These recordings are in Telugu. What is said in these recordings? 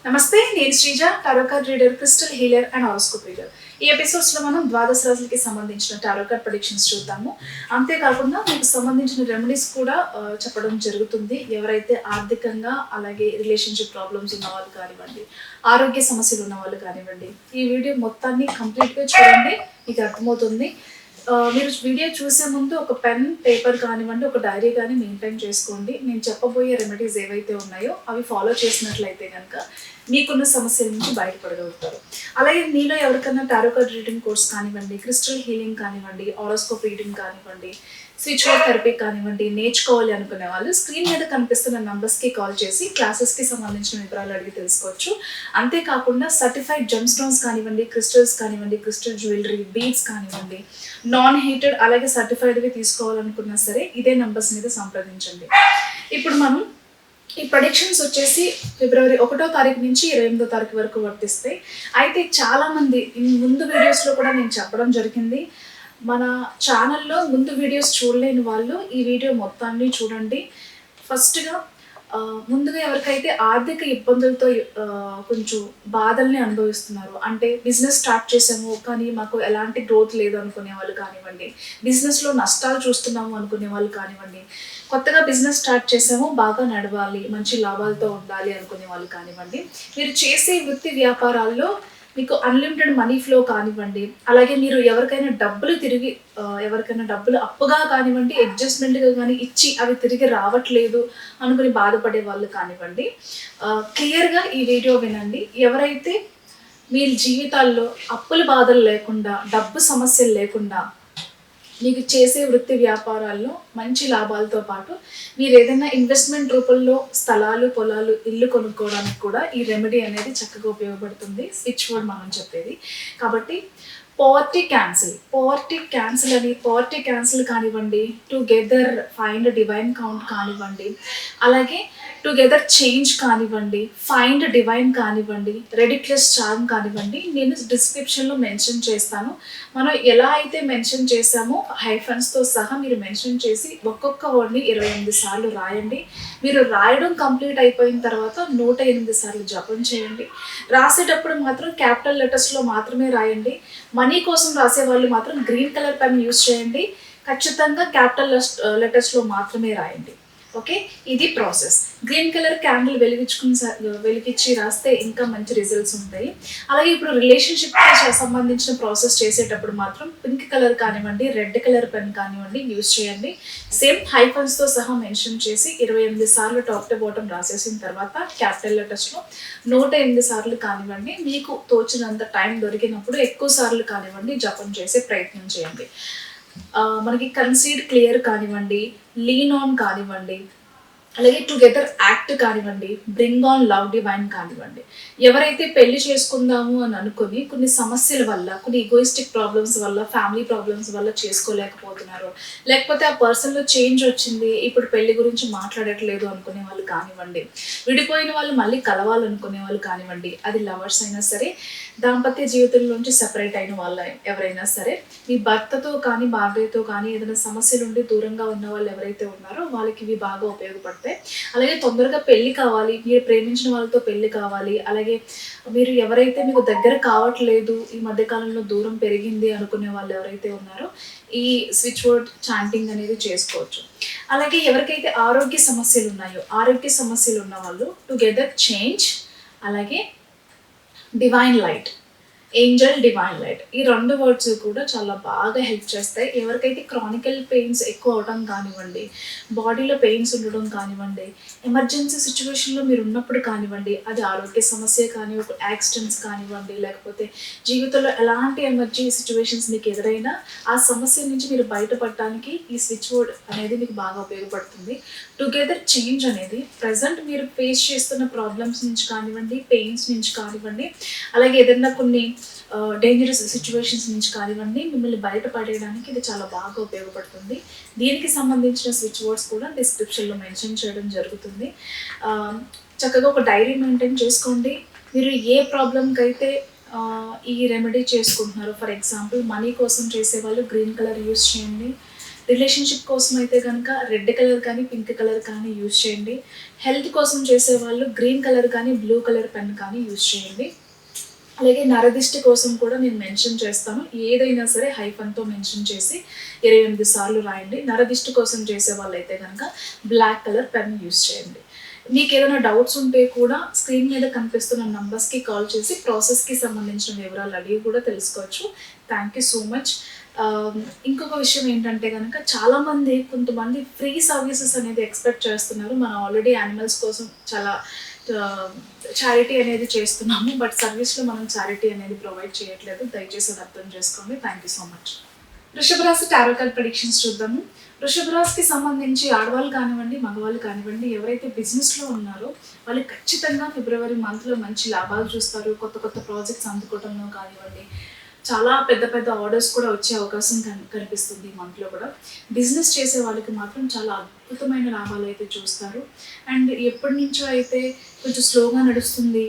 నమస్తే, నేను Sreeja, tarot card reader, crystal healer and horoscope reader. ఈ ఎపిసోడ్స్లో మనం ద్వాదశ రాశులకి సంబంధించిన టారో కార్డ్ ప్రెడిక్షన్స్ చూద్దాము. అంతేకాకుండా మీకు సంబంధించిన రెమెడీస్ కూడా చెప్పడం జరుగుతుంది. ఎవరైతే ఆర్థికంగా అలాగే రిలేషన్షిప్ ప్రాబ్లమ్స్ ఉన్న వాళ్ళు కానివ్వండి, ఆరోగ్య సమస్యలు ఉన్న వాళ్ళు కానివ్వండి, ఈ వీడియో మొత్తాన్ని కంప్లీట్గా చూడండి, మీకు అర్థమవుతుంది. మీరు వీడియో చూసే ముందు ఒక పెన్ పేపర్ కానివ్వండి, ఒక డైరీ కానీ మెయింటైన్ చేసుకోండి. నేను చెప్పబోయే రెమెడీస్ ఏవైతే ఉన్నాయో అవి ఫాలో చేసినట్లయితే కనుక మీకున్న సమస్యల నుంచి బయటపడగలుగుతారు. అలాగే మీలో ఎవరికైనా టారో కార్డ్ రీడింగ్ కోర్స్ కానివ్వండి, క్రిస్టల్ హీలింగ్ కానివ్వండి, హారోస్కోప్ రీడింగ్ కానివ్వండి, స్విచ్ వర్డ్ థెరపీ కానివ్వండి నేర్చుకోవాలి అనుకునే వాళ్ళు స్క్రీన్ మీద కనిపిస్తున్న నంబర్స్కి కాల్ చేసి క్లాసెస్కి సంబంధించిన వివరాలు అడిగి తెలుసుకోవచ్చు. అంతేకాకుండా సర్టిఫైడ్ జెమ్ స్టోన్స్ కానివ్వండి, క్రిస్టల్స్ కానివ్వండి, క్రిస్టల్ జ్యువెలరీ, బీడ్స్ కానివ్వండి, నాన్ హీటెడ్ అలాగే సర్టిఫైడ్వి తీసుకోవాలనుకున్నా సరే ఇదే నంబర్స్ మీద సంప్రదించండి. ఇప్పుడు మనం ఈ ప్రొడిక్షన్స్ వచ్చేసి ఫిబ్రవరి 1వ తారీఖు నుంచి 28వ తారీఖు వరకు వర్తిస్తాయి. అయితే చాలామంది ముందు వీడియోస్లో కూడా నేను చెప్పడం జరిగింది, మన ఛానల్లో ముందు వీడియోస్ చూడలేని వాళ్ళు ఈ వీడియో మొత్తాన్ని చూడండి. ఫస్ట్గా ముందుగా ఎవరికైతే ఆర్థిక ఇబ్బందులతో కొంచెం బాధల్ని అనుభవిస్తున్నారు, అంటే బిజినెస్ స్టార్ట్ చేసాము కానీ మాకు ఎలాంటి గ్రోత్ లేదు అనుకునే వాళ్ళు కానివ్వండి, బిజినెస్లో నష్టాలు చూస్తున్నాము అనుకునే వాళ్ళు కానివ్వండి, కొత్తగా బిజినెస్ స్టార్ట్ చేసాము బాగా నడవాలి మంచి లాభాలతో ఉండాలి అనుకునే వాళ్ళు కానివ్వండి, మీరు చేసే వృత్తి వ్యాపారాల్లో మీకు అన్లిమిటెడ్ మనీ ఫ్లో కానివ్వండి, అలాగే మీరు ఎవరికైనా డబ్బులు అప్పుగా కానివ్వండి, అడ్జస్ట్మెంట్గా కానీ ఇచ్చి అవి తిరిగి రావట్లేదు అనుకుని బాధపడే వాళ్ళు కానివ్వండి, క్లియర్గా ఈ వీడియో వినండి. ఎవరైతే మీ జీవితాల్లో అప్పుల బాధలు లేకుండా, డబ్బు సమస్యలు లేకుండా, మీకు చేసే వృత్తి వ్యాపారాల్లో మంచి లాభాలతో పాటు మీరు ఏదైనా ఇన్వెస్ట్మెంట్ రూపంలో స్థలాలు, పొలాలు, ఇల్లు కొనుక్కోవడానికి కూడా ఈ రెమెడీ అనేది చక్కగా ఉపయోగపడుతుంది. స్విచ్ వర్డ్ మనం చెప్పేది కాబట్టి పావర్టీ క్యాన్సిల్ కానివ్వండి, టుగెదర్ ఫైండ్ డివైన్ కౌంట్ కానివ్వండి, అలాగే టుగెదర్ చేంజ్ కానివ్వండి, ఫైండ్ డివైన్ కానివ్వండి, రెడిక్లెస్ చార్మ్ కానివ్వండి, నేను డిస్క్రిప్షన్లో మెన్షన్ చేస్తాను. మనం ఎలా అయితే మెన్షన్ చేసామో హైఫన్స్తో సహా మీరు మెన్షన్ చేసి ఒక్కొక్క వర్డ్ని 28 సార్లు రాయండి. మీరు రాయడం కంప్లీట్ అయిపోయిన తర్వాత 108 సార్లు జపం చేయండి. రాసేటప్పుడు మాత్రం క్యాపిటల్ లెటర్స్లో మాత్రమే రాయండి. మనీ కోసం రాసే వాళ్ళు మాత్రం గ్రీన్ కలర్ పెన్ యూజ్ చేయండి. ఖచ్చితంగా క్యాపిటల్ లెటర్స్లో మాత్రమే రాయండి. ఓకే, ఇది ప్రాసెస్. గ్రీన్ కలర్ క్యాండిల్ వెలిగించి రాస్తే ఇంకా మంచి రిజల్ట్స్ ఉంటాయి. అలాగే ఇప్పుడు రిలేషన్షిప్కి సంబంధించిన ప్రాసెస్ చేసేటప్పుడు మాత్రం పింక్ కలర్ కానివ్వండి, రెడ్ కలర్ పెన్ కానివ్వండి యూజ్ చేయండి. సేమ్ హైఫన్స్తో సహా మెన్షన్ చేసి 28 సార్లు టాప్ టు బాటమ్ రాసేసిన తర్వాత క్యాపిటల్ లెటర్స్లో 108 సార్లు కానివ్వండి, మీకు తోచినంత టైం దొరికినప్పుడు ఎక్కువ సార్లు కానివ్వండి జపం చేసే ప్రయత్నం చేయండి. మనకి కన్సీడ్ క్లియర్ కానివ్వండి, లీన్ ఆన్ కానివ్వండి, అలాగే టుగెదర్ యాక్ట్ కానివ్వండి, బ్రింగ్ ఆన్ లవ్ డివైన్ కానివ్వండి. ఎవరైతే పెళ్లి చేసుకుందాము అని అనుకుని కొన్ని సమస్యల వల్ల, కొన్ని ఈగోయిస్టిక్ ప్రాబ్లమ్స్ వల్ల, ఫ్యామిలీ ప్రాబ్లమ్స్ వల్ల చేసుకోలేకపోతున్నారు, లేకపోతే ఆ పర్సన్లో చేంజ్ వచ్చింది ఇప్పుడు పెళ్లి గురించి మాట్లాడట్లేదు అనుకునే వాళ్ళు కానివ్వండి, విడిపోయిన వాళ్ళు మళ్ళీ కలవాలనుకునే వాళ్ళు కానివ్వండి, అది లవర్స్ అయినా సరే, దాంపత్య జీవితంలోంచి సెపరేట్ అయిన వాళ్ళు ఎవరైనా సరే, మీ భర్తతో కానీ భార్యతో కానీ ఏదైనా సమస్యలు ఉండి దూరంగా ఉన్న వాళ్ళు ఎవరైతే ఉన్నారో వాళ్ళకి ఇవి బాగా ఉపయోగపడతాయి. అలాగే తొందరగా పెళ్లి కావాలి, మీరు ప్రేమించిన వాళ్ళతో పెళ్లి కావాలి, అలాగే మీరు ఎవరైతే మీకు దగ్గర కావట్లేదు, ఈ మధ్యకాలంలో దూరం పెరిగింది అనుకునే వాళ్ళు ఎవరైతే ఉన్నారో ఈ స్విచ్ వర్డ్ చాంటింగ్ అనేది చేసుకోవచ్చు. అలాగే ఎవరికైతే ఆరోగ్య సమస్యలు ఉన్న వాళ్ళు టుగెదర్ చేంజ్, అలాగే divine light, Angel divine light, ఈ 2 వర్డ్స్ కూడా చాలా బాగా హెల్ప్ చేస్తాయి. ఎవరికైతే క్రానికల్ పెయిన్స్ ఎక్కువ అవడం కానివ్వండి, బాడీలో పెయిన్స్ ఉండడం కానివ్వండి, ఎమర్జెన్సీ సిచ్యువేషన్లో మీరు ఉన్నప్పుడు కానివ్వండి, అది ఆరోగ్య సమస్య కానీ, ఒక యాక్సిడెంట్స్ కానివ్వండి, లేకపోతే జీవితంలో ఎలాంటి ఎమర్జెన్సీ సిచ్యువేషన్స్ మీకు ఎదురైనా ఆ సమస్య నుంచి మీరు బయటపడటానికి ఈ స్విచ్ వర్డ్ అనేది మీకు బాగా ఉపయోగపడుతుంది. టుగెదర్ చేంజ్ అనేది ప్రజెంట్ మీరు ఫేస్ చేస్తున్న ప్రాబ్లమ్స్ నుంచి కానివ్వండి, పెయిన్స్ నుంచి కానివ్వండి, అలాగే ఏదైనా కొన్ని డేంజరస్ సిచ్యువేషన్స్ నుంచి కానివ్వండి మిమ్మల్ని బయటపడేయడానికి ఇది చాలా బాగా ఉపయోగపడుతుంది. దీనికి సంబంధించిన స్విచ్ వర్డ్స్ కూడా డిస్క్రిప్షన్లో మెన్షన్ చేయడం జరుగుతుంది. చక్కగా ఒక డైరీ మెయింటైన్ చేసుకోండి. మీరు ఏ ప్రాబ్లంకి అయితే ఈ రెమెడీ చేసుకుంటున్నారు, ఫర్ ఎగ్జాంపుల్ మనీ కోసం చేసే వాళ్ళు గ్రీన్ కలర్ యూస్ చేయండి, రిలేషన్షిప్ కోసం అయితే కనుక రెడ్ కలర్ కానీ పింక్ కలర్ కానీ యూజ్ చేయండి. హెల్త్ కోసం చేసేవాళ్ళు గ్రీన్ కలర్ కానీ బ్లూ కలర్ పెన్ కానీ యూజ్ చేయండి. అలాగే నరదిష్టి కోసం కూడా నేను మెన్షన్ చేస్తాను. ఏదైనా సరే హైఫన్తో మెన్షన్ చేసి 28 సార్లు రాయండి. నరదిష్టి కోసం చేసే వాళ్ళైతే కనుక బ్లాక్ కలర్ పెన్ యూజ్ చేయండి. మీకు ఏదైనా డౌట్స్ ఉంటే కూడా స్క్రీన్ మీద కనిపిస్తున్న నంబర్స్కి కాల్ చేసి ప్రాసెస్కి సంబంధించిన వివరాలు అడిగి కూడా తెలుసుకోవచ్చు. Thank you so much. ఇంకొక విషయం ఏంటంటే కనుక చాలామంది కొంతమంది ఫ్రీ సర్వీసెస్ అనేది ఎక్స్పెక్ట్ చేస్తున్నారు. మనం ఆల్రెడీ యానిమల్స్ కోసం చాలా చారిటీ అనేది చేస్తున్నాము, బట్ సర్వీస్లో మనం చారిటీ అనేది ప్రొవైడ్ చేయట్లేదు. దయచేసి అది అర్థం చేసుకోండి. Thank you so much. వృషభ రాశి టారో కార్డ్ ప్రెడిక్షన్స్ చూద్దాము. వృషభ రాశికి సంబంధించి ఆడవాళ్ళు కానివ్వండి, మగవాళ్ళు కానివ్వండి, ఎవరైతే బిజినెస్లో ఉన్నారో వాళ్ళు ఖచ్చితంగా ఫిబ్రవరి మంత్లో మంచి లాభాలు చూస్తారు. కొత్త కొత్త ప్రాజెక్ట్స్ అందుకోవడంలో కానివ్వండి, చాలా పెద్ద పెద్ద ఆర్డర్స్ కూడా వచ్చే అవకాశం కనిపిస్తుంది ఈ మంత్లో కూడా. బిజినెస్ చేసే వాళ్ళకి మాత్రం చాలా అద్భుతమైన లాభాలు అయితే చూస్తారు. అండ్ ఎప్పటి నుంచో అయితే కొంచెం స్లోగా నడుస్తుంది.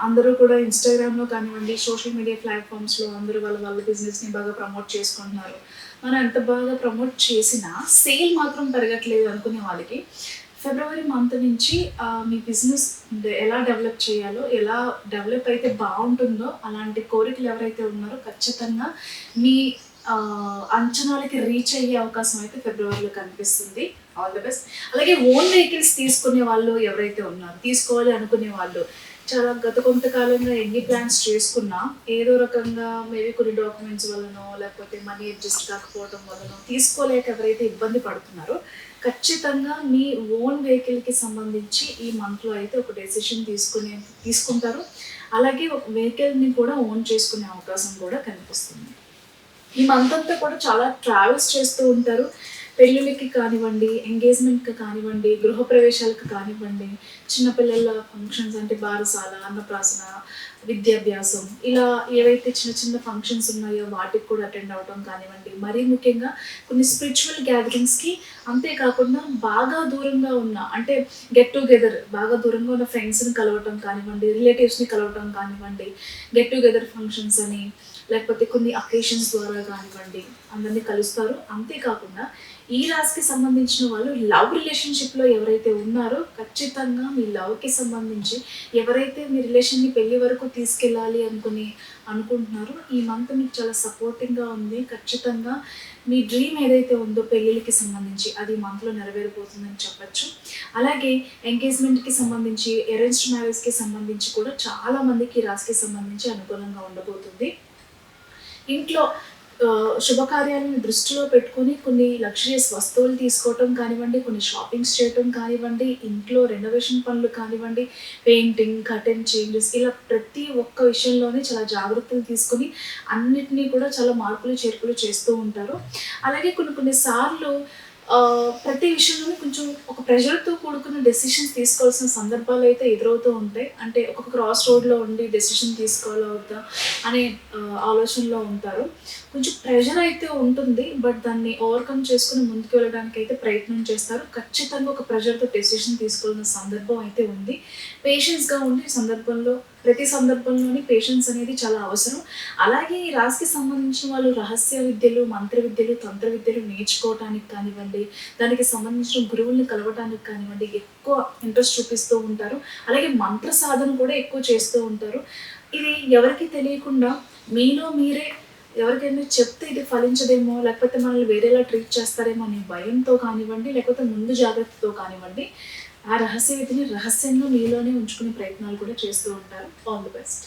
అందరూ కూడా ఇన్స్టాగ్రామ్లో కానివ్వండి, సోషల్ మీడియా ప్లాట్ఫామ్స్లో అందరూ వాళ్ళ బిజినెస్ని బాగా ప్రమోట్ చేసుకుంటున్నారు. మనం ఎంత బాగా ప్రమోట్ చేసినా సేల్ మాత్రం పెరగట్లేదు అనుకునే వాళ్ళకి ఫిబ్రవరి మంత్ నుంచి మీ బిజినెస్ ఎలా డెవలప్ చేయాలో, ఎలా డెవలప్ అయితే బాగుంటుందో అలాంటి కోరికలు ఎవరైతే ఉన్నారో ఖచ్చితంగా మీ అంచనాలకి రీచ్ అయ్యే అవకాశం అయితే ఫిబ్రవరిలో కనిపిస్తుంది. All the best. అలాగే ఓన్ వెహికల్స్ తీసుకునే వాళ్ళు ఎవరైతే ఉన్నారో, తీసుకోవాలి అనుకునే వాళ్ళు చాలా గత కొంతకాలంగా ఎన్ని ప్లాన్స్ చేసుకున్నా ఏదో రకంగా మేబీ కొన్ని డాక్యుమెంట్స్ వల్లనో లేకపోతే మనీ అడ్జస్ట్ కాకపోవడం వల్లనో తీసుకోలేక ఎవరైతే ఇబ్బంది పడుతున్నారో ఖచ్చితంగా మీ ఓన్ వెహికల్కి సంబంధించి ఈ మంత్లో అయితే ఒక డెసిషన్ తీసుకుంటారు. అలాగే ఒక వెహికల్ని కూడా ఓన్ చేసుకునే అవకాశం కూడా కనిపిస్తుంది. ఈ మంత్ అంతా కూడా చాలా ట్రావెల్స్ చేస్తూ ఉంటారు. పెళ్ళిళ్ళకి కానివ్వండి, ఎంగేజ్మెంట్కి కానివ్వండి, గృహప్రవేశాలకు కానివ్వండి, చిన్నపిల్లల ఫంక్షన్స్ అంటే బారసాల, అన్నప్రాసన, విద్యాభ్యాసం, ఇలా ఏవైతే చిన్న చిన్న ఫంక్షన్స్ ఉన్నాయో వాటికి కూడా అటెండ్ అవ్వడం కానివ్వండి. మరీ ముఖ్యంగా కొన్ని స్పిరిచువల్ గ్యాదరింగ్స్కి, అంతేకాకుండా బాగా దూరంగా ఉన్న అంటే గెట్ టుగెదర్ బాగా దూరంగా ఉన్న ఫ్రెండ్స్ని కలవటం కానివ్వండి, రిలేటివ్స్ని కలవటం కానివ్వండి, గెట్ టుగెదర్ ఫంక్షన్స్ అని లేకపోతే కొన్ని అకేషన్స్ ద్వారా కానివ్వండి అందరినీ కలుస్తారు. అంతేకాకుండా ఈ రాశికి సంబంధించిన వాళ్ళు లవ్ రిలేషన్షిప్లో ఎవరైతే ఉన్నారో ఖచ్చితంగా మీ లవ్కి సంబంధించి ఎవరైతే మీ రిలేషన్ని పెళ్లి వరకు తీసుకెళ్ళాలి అనుకుంటున్నారో ఈ మంత్ మీకు చాలా సపోర్టింగ్గా ఉంది. ఖచ్చితంగా మీ డ్రీమ్ ఏదైతే ఉందో పెళ్ళిళ్ళకి సంబంధించి అది మంత్లో నెరవేరిపోతుందని చెప్పచ్చు. అలాగే ఎంగేజ్మెంట్కి సంబంధించి, అరేంజ్డ్ మ్యారేజ్కి సంబంధించి కూడా చాలామందికి ఈ రాశికి సంబంధించి అనుకూలంగా ఉండబోతుంది. ఇంట్లో శుభకార్యాలను దృష్టిలో పెట్టుకొని కొన్ని లగ్జరియస్ వస్తువులు తీసుకోవటం కానివ్వండి, కొన్ని షాపింగ్స్ చేయటం కానివ్వండి, ఇంట్లో రెనోవేషన్ పనులు కానివ్వండి, పెయింటింగ్, కర్టెన్ చేంజెస్, ఇలా ప్రతి ఒక్క విషయంలోనే చాలా జాగ్రత్తలు తీసుకొని అన్నిటినీ కూడా చాలా మార్పులు చేర్పులు చేస్తూ ఉంటారు. అలాగే కొన్ని సార్లు ప్రతి విషయంలోనూ కొంచెం ఒక ప్రెషర్తో కూడుకున్న డెసిషన్స్ తీసుకోవాల్సిన సందర్భాలు అయితే ఎదురవుతూ ఉంటాయి. అంటే ఒక క్రాస్ రోడ్లో ఉండి డెసిషన్ తీసుకోవాలా వద్దా అనే ఆలోచనలో ఉంటారు. కొంచెం ప్రెషర్ అయితే ఉంటుంది, బట్ దాన్ని ఓవర్కమ్ చేసుకుని ముందుకు వెళ్ళడానికి అయితే ప్రయత్నం చేస్తారు. ఖచ్చితంగా ఒక ప్రెషర్తో డెసిషన్ తీసుకోవాల్సిన సందర్భం అయితే ఉంది. పేషెన్స్గా ఉండి ప్రతి సందర్భంలోని పేషెన్స్ అనేది చాలా అవసరం. అలాగే ఈ రాశికి సంబంధించిన వాళ్ళు రహస్య విద్యలు, మంత్ర విద్యలు, తంత్ర విద్యలు నేర్చుకోవటానికి కానివ్వండి, దానికి సంబంధించిన గురువుల్ని కలవటానికి కానివ్వండి ఎక్కువ ఇంట్రెస్ట్ చూపిస్తూ ఉంటారు. అలాగే మంత్ర సాధన కూడా ఎక్కువ చేస్తూ ఉంటారు. ఇది ఎవరికి తెలియకుండా మీలో మీరే ఎవరికైనా చెప్తే ఇది ఫలించదేమో, లేకపోతే మనల్ని వేరేలా ట్రీట్ చేస్తారేమో అనే భయంతో కానివ్వండి, లేకపోతే ముందు జాగ్రత్తతో కానివ్వండి ఆ రహస్య విధిని రహస్యంగా మీలోనే ఉంచుకునే ప్రయత్నాలు కూడా చేస్తూ ఉంటారు. All the best.